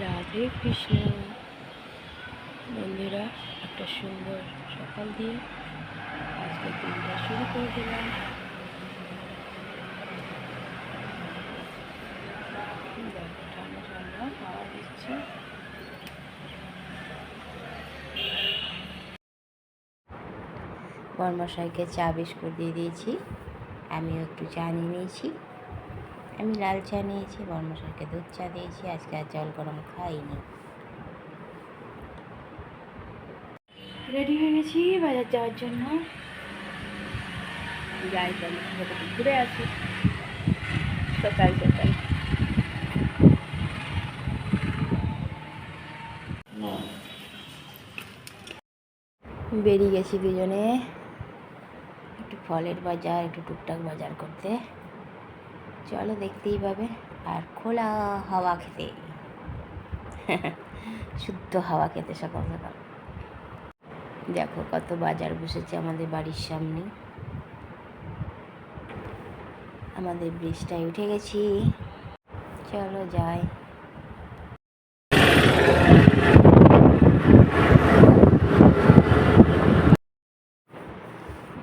রাধে কৃষ্ণ। বন্ধুরা, একটা সুন্দর সকাল দিয়ে আজকে দিনটা শুরু করে দিলাম। ঠান্ডা ঠান্ডা হাওয়া দিচ্ছে। বর্মশাইকে চা বিস্কুট দিয়ে দিয়েছি, আমিও একটু চা নিয়ে নিয়েছি। আমি লাল চা নিয়েছি, বর্মশাইকে দুধ চা দিয়েছি। আজকে আর জল গরম খাইনি। রেডি হয়ে গেছি বাজার যাওয়ার জন্য। যাই ঘুরে আসি সকাল সকাল। বেরিয়ে গেছি দুজনে একটু ফলের বাজার, একটু টুকটাক বাজার করতে। চলো, দেখতেই পাবে। আর খোলা হাওয়া খেতে, শুদ্ধ হাওয়া খেতে সকাল সকাল। দেখো কত বাজার বসেছে আমাদের বাড়ির সামনে। আমাদের ব্রিজটায় উঠে গেছি, চলো যাই।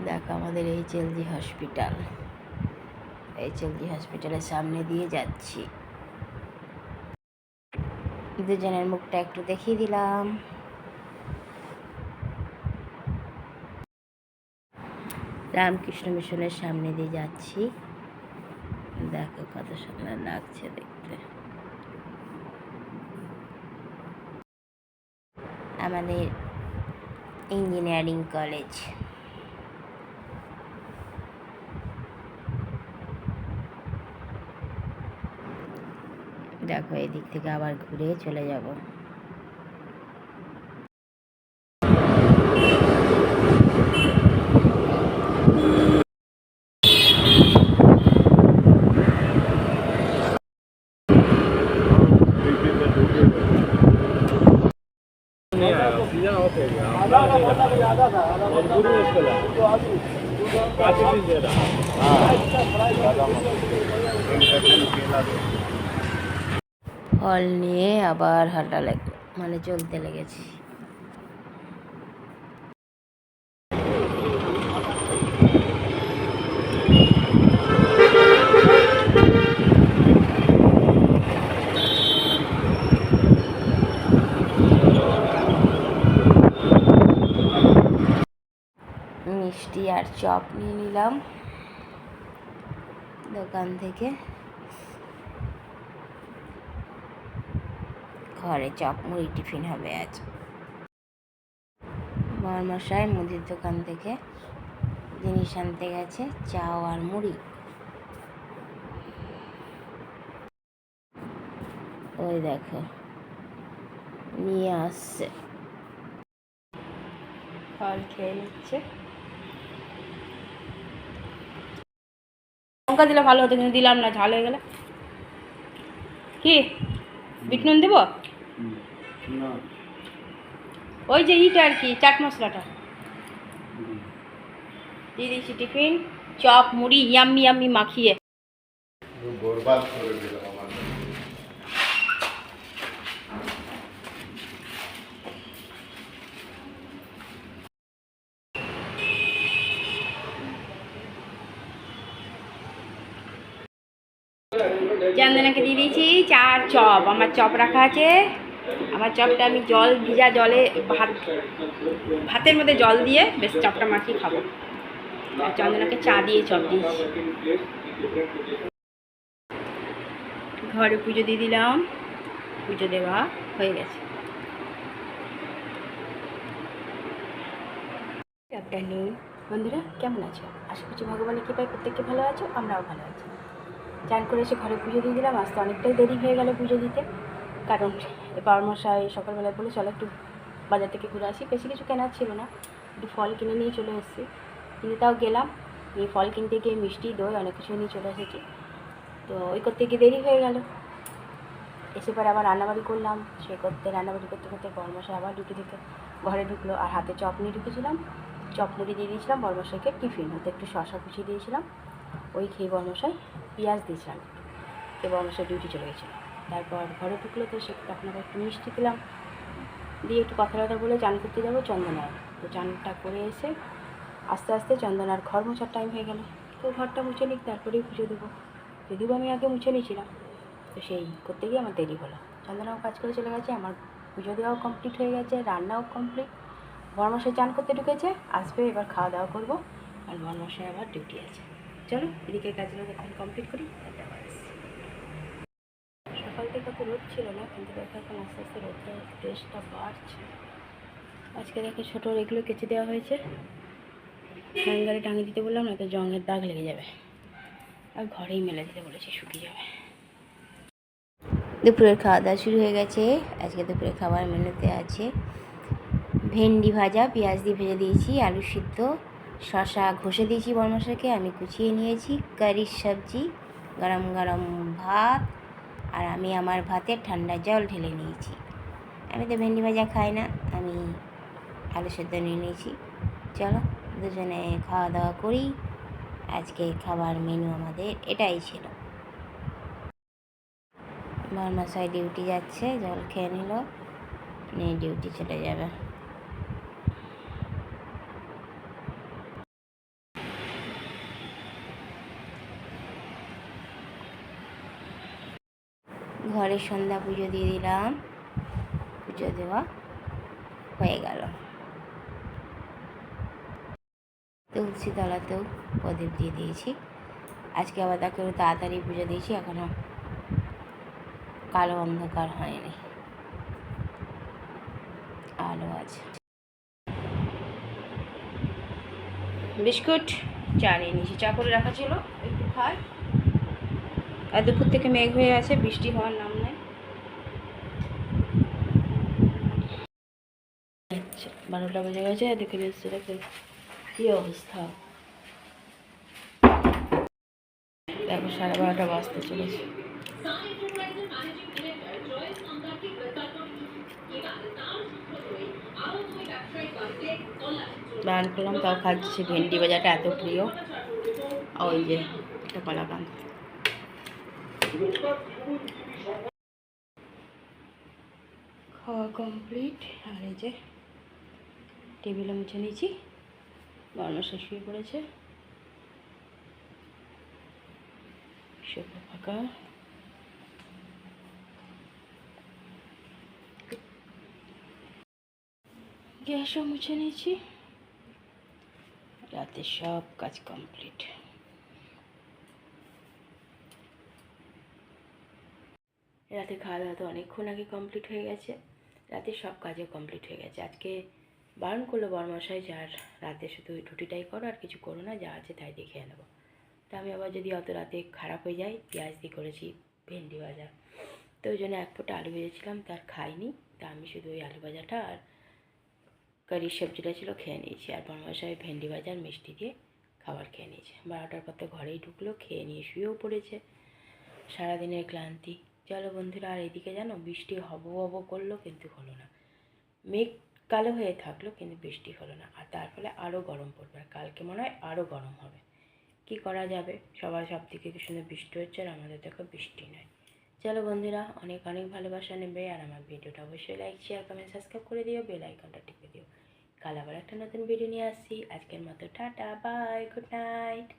দেখো আমাদের HLG হসপিটাল, HLG হসপিটালের সামনে দিয়ে যাচ্ছি। দুজনের মুখটা একটু দেখিয়ে দিলাম। রামকৃষ্ণ মিশনের সামনে দিয়ে যাচ্ছি। দেখো কত সুন্দর লাগছে দেখতে। আমাদের ইঞ্জিনিয়ারিং কলেজ। দেখো এদিক থেকে আবার ঘুরে চলে যাব। ফল নিয়ে আবার হাঁটা চলতে লেগেছি। মিষ্টি আর চপ নিয়ে নিলাম দোকান থেকে। ঘরে চপ মুড়ি টিফিন হবে আজ। বর্মশাই মুদির দোকান থেকে জিনিস আনতে গেছে, চাও আর মুড়ি। ওই দেখো নিয়ে আসছে, ফল খেয়ে নিচ্ছে। লঙ্কা দিলে ভালো হতো, কিন্তু দিলাম না, ঝাল হয়ে গেলে। কি বিট নুন দেবো? ওই যে ইটা আর কি, চাট মশলাটা দিয়ে দিয়েছি। টিফিন চপ মুড়ি ইয়াম্মি ইয়াম্মি মাখিয়ে। চন্দনাকে দিয়ে দিয়েছি চার চপ। আমার চপ রাখা আছে। আমার চপটা আমি ভিজা জলে ভাতের মধ্যে জল দিয়ে বেশ চপটা মাখিয়ে খাবো। আর চন্দনাকে চা দিয়ে চপ দিয়েছি। ঘরে পুজো দিয়ে দিলাম, পুজো দেওয়া হয়ে গেছে। চপটা নেই। বন্ধুরা কেমন আছো? আশা করছি ভগবানের কৃপায় প্রত্যেককে ভালো আছো, আমরাও ভালো আছি। চান করে এসে ঘরে পুজো দিয়ে দিলাম। আজ তো অনেকটাই দেরি হয়ে গেল পুজো দিতে, কারণ বর্মশাই সকালবেলায় বলে চলো একটু বাজার থেকে ঘুরে আসি। বেশি কিছু কেনার ছিল না, একটু ফল কিনে নিয়ে চলে এসেছি। কিন্তু তাও গেলাম, এই ফল কিনতে গিয়ে মিষ্টি দই অনেক কিছু নিয়ে চলে এসেছি। তো ওই করতে গিয়ে দেরি হয়ে গেল। এসে পরে আবার রান্নাবাড়ি করলাম। রান্নাবাড়ি করতে করতে বর্মশাই আবার ডিউটি থেকে ঘরে ঢুকলো। আর হাতে চপ নিয়ে ঢুকেছিলাম, চপ মুড়ি দিয়ে দিয়েছিলাম বর্মশাইকে টিফিন। হতে একটু শশা কুচিয়ে দিয়েছিলাম, ওই খেয়ে বর্মশাই পেঁয়াজ দিয়েছিলাম, বর্মশাই ডিউটি চলে গেছিলো। তারপর ঘরে ঢুকলো, তো সে তখন আবার একটু মিষ্টি দিলাম, দিয়ে একটু কথা বলে চান করতে যাবো চন্দনায়। তো চানটা করে এসে আস্তে আস্তে চন্দনার ঘর মোছার টাইম হয়ে গেল। তো ঘরটা মুছে নিক, তারপরেই পুজো দেবো, যদিও আমি আগে মুছে নিয়েছিলাম। তো সেই করতে গিয়ে আমার দেরি হলো। চন্দনাও কাজ করে চলে গেছে, আমার পুজো দেওয়াও কমপ্লিট হয়ে গেছে, রান্নাও কমপ্লিট। বরমশাই চান করতে ঢুকেছে, আসবে, এবার খাওয়া দাওয়া করবো, আর বরমশাই আবার ডিউটি আছে। চলো এদিকে কাজগুলো এখন কমপ্লিট করি। সকাল থেকে তো রোদ ছিল না, কিন্তু দেখো এখন আস্তে আস্তে রোদটা টেস্টটা বাড়ছে। আজকে দেখো ছোটো এগুলো কেচে দেওয়া হয়েছে, হ্যাঙ্গারে টাঙিয়ে দিতে বললাম, না তো জঙের দাগ লেগে যাবে, আর ঘরেই মেলে দিতে বলেছি, শুকিয়ে যাবে। দুপুরের খাওয়া দাওয়া শুরু হয়ে গেছে। আজকে দুপুরের খাবার মেনুতে আছে ভেন্ডি ভাজা, পেঁয়াজ দিয়ে ভেজে দিয়েছি, আলু সিদ্ধ, শশা ঘষে দিয়েছি বরমশাইকে, আমি কুচিয়ে নিয়েছি, কারির সবজি, গরম গরম ভাত, আর আমি আমার ভাতে ঠান্ডা জল ঢেলে নিয়েছি। আমি তো ভেন্ডি ভাজা খাই না, আমি আলু সিদ্ধ নিয়ে নিয়েছি। চলো দুজনে খাওয়া দাওয়া করি। আজকে খাবার মেনু আমাদের এটাই ছিল। বরমশাই ডিউটি যাচ্ছে, জল খেয়ে নিল, নিয়ে ডিউটি চলে যাবে। ঘরে সন্ধ্যা পুজো দিয়ে দিলাম, পুজো দেওয়া হয়ে গেল। তুলসী তলাতেও প্রদীপ দিয়ে দিয়েছি। আজকে আবার তাকে তাড়াতাড়ি পুজো দিয়েছি, এখনও কালো অন্ধকার হয়নি, আলো আছে। বিস্কুট চা নিয়ে নিয়েছি, চা করে রাখা ছিল, একটু খাই। আর দুপুর থেকে মেঘ হয়ে আছে, বৃষ্টি হওয়ার নাম নেই। 12টা বেজে গেছে, দেখে নিচ্ছে, দেখে কী অবস্থা। দেখো 12:30 বাজতে চলেছে। বান করলাম, তাও খাচ্ছি, ভেন্ডি ভাজাটা এত প্রিয়। ওই যে একটা কলাকান্ত। খাওয়া কমপ্লিট, আর এই যে টেবিলে মুছে নিয়েছি, বরমশাই শুয়ে পড়েছে, সোফা ফাঁকা। গ্যাসও মুছে নিয়েছি, রাতে সব কাজ কমপ্লিট। রাতে খাওয়া দাওয়া তো অনেকক্ষণ আগে কমপ্লিট হয়ে গেছে, রাতে সব কাজও কমপ্লিট হয়ে গেছে। আজকে বারণ করলো বরমশাই, যার রাতে শুধু রুটিটাই করো, আর কিছু করো না, যা আছে তাই দেখে নেবো। তা আমি আবার যদি অত রাতে খারাপ হয়ে যায়, পেঁয়াজ দিয়ে করেছি ভেন্ডি ভাজা, তো ওই জন্য এক ফোঁটা আলু ভেজেছিলাম, তার খাইনি। তা আমি শুধু ওই আলু ভাজাটা আর কারির সবজিটা ছিল খেয়ে নিয়েছি, আর বরমশাই ভেন্ডি ভাজা আর মিষ্টি দিয়ে খাবার খেয়ে নিয়েছে। 12টার পর তো ঘরেই ঢুকলো, খেয়ে নিয়ে শুয়েও পড়েছে, সারাদিনের ক্লান্তি। চলো বন্ধুরা, আর এদিকে জানো বৃষ্টি হবো হবো করলো, কিন্তু হলো না। মেঘ কালো হয়ে থাকলো, কিন্তু বৃষ্টি হলো না, আর তার ফলে আরও গরম পড়বে, আর কালকে মনে হয় আরও গরম হবে। কি করা যাবে, সবার সব দিকে কি সুন্দর বৃষ্টি হচ্ছে, আর আমাদের দেখো বৃষ্টি নয়। চলো বন্ধুরা, অনেক অনেক ভালোবাসা নেবে, আর আমার ভিডিওটা অবশ্যই লাইক শেয়ার কমেন্ট সাবস্ক্রাইব করে দিও, বেল আইকনটা টিপে দিও। কাল আবার একটা নতুন ভিডিও নিয়ে আসছি। আজকের মতো টাটা, বাই, গুড নাইট।